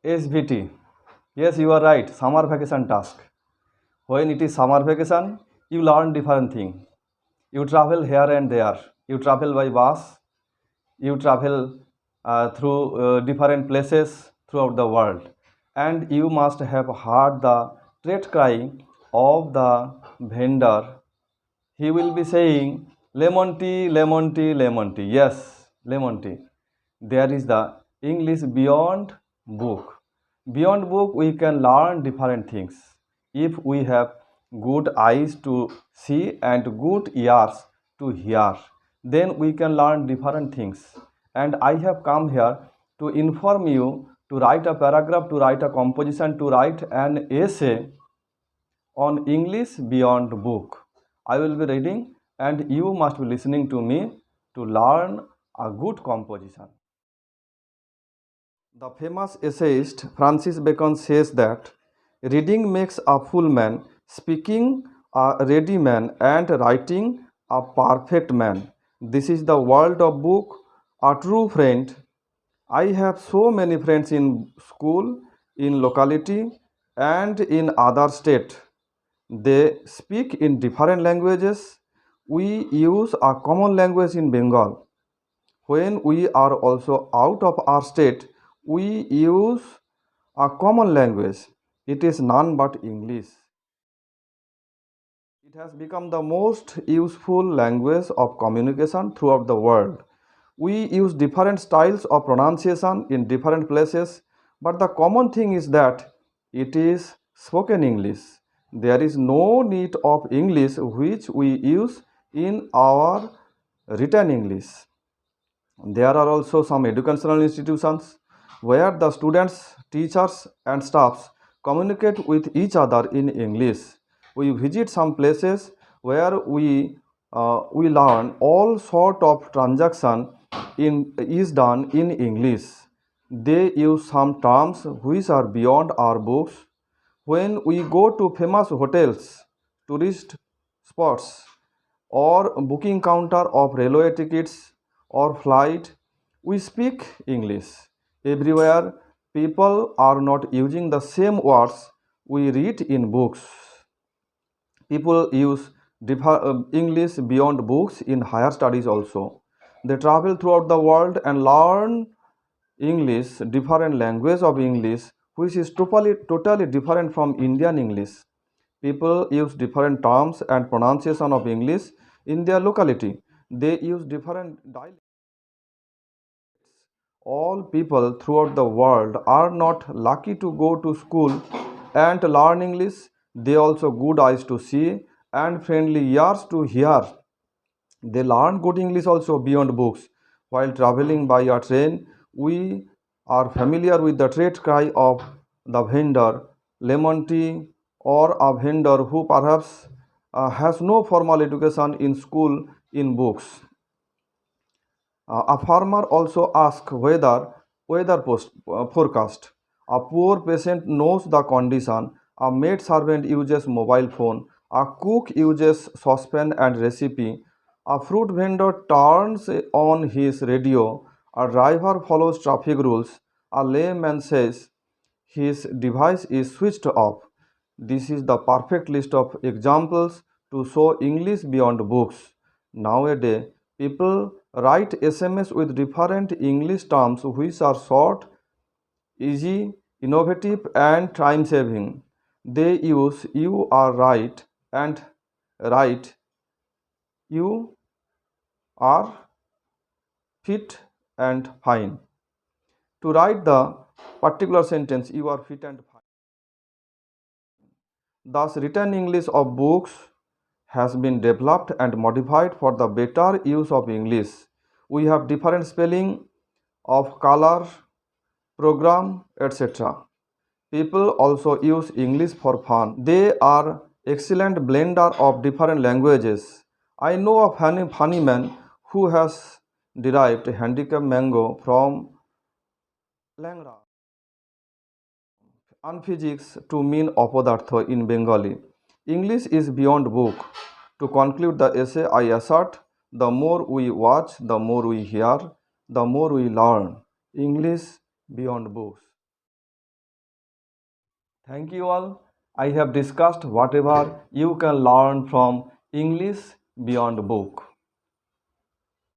SVT. Yes, you are right. Summer vacation task. When it is summer vacation, you learn different thing. You travel here and there. You travel by bus. You travel through different places throughout the world. And you must have heard the trade cry of the vendor. He will be saying, lemon tea, lemon tea, lemon tea. Yes, lemon tea. There is the English beyond book. Beyond book, we can learn different things. If we have good eyes to see and good ears to hear, then we can learn different things. And I have come here to inform you, to write a paragraph, to write a composition, to write an essay on English beyond book. I will be reading and you must be listening to me to learn a good composition. The famous essayist Francis Bacon says that reading makes a full man, speaking a ready man, and writing a perfect man. This is the world of book, a true friend. I have so many friends in school, in locality, and in other state. They speak in different languages. We use a common language in Bengal. When we are also out of our state, we use a common language. It is none but English. It has become the most useful language of communication throughout the world. We use different styles of pronunciation in different places, but the common thing is that it is spoken English. There is no need of English which we use in our written English. There are also some educational institutions where the students, teachers, and staffs communicate with each other in English. We visit some places where we learn all sort of transaction is done in English. They use some terms which are beyond our books. When we go to famous hotels, tourist spots, or booking counter of railway tickets or flight, we speak English. Everywhere, people are not using the same words we read in books. People use English beyond books in higher studies also. They travel throughout the world and learn English, different language of English, which is totally different from Indian English. People use different terms and pronunciation of English in their locality. They use different dialects. All people throughout the world are not lucky to go to school and learn English. They also good eyes to see and friendly ears to hear. They learn good English also beyond books. While traveling by a train, we are familiar with the trade cry of the vendor, lemon tea, or a vendor who perhaps has no formal education in school in books. A farmer also asks weather forecast. A poor patient knows the condition. A maid servant uses mobile phone. A cook uses saucepan and recipe. A fruit vendor turns on his radio. A driver follows traffic rules. A layman says his device is switched off. This is the perfect list of examples to show English beyond books. Nowadays, people write SMS with different English terms which are short, easy, innovative, and time saving. They use you are right and right. You are fit and fine. To write the particular sentence, you are fit and fine. Thus, written English of books has been developed and modified for the better use of English. We have different spelling of color, program, etc. People also use English for fun. They are excellent blender of different languages. I know a funny man who has derived handicap mango from Langra and physics to mean apadartha in Bengali. English is beyond book. To conclude the essay, I assert the more we watch, the more we hear, the more we learn. English beyond books. Thank you all. I have discussed whatever you can learn from English beyond book.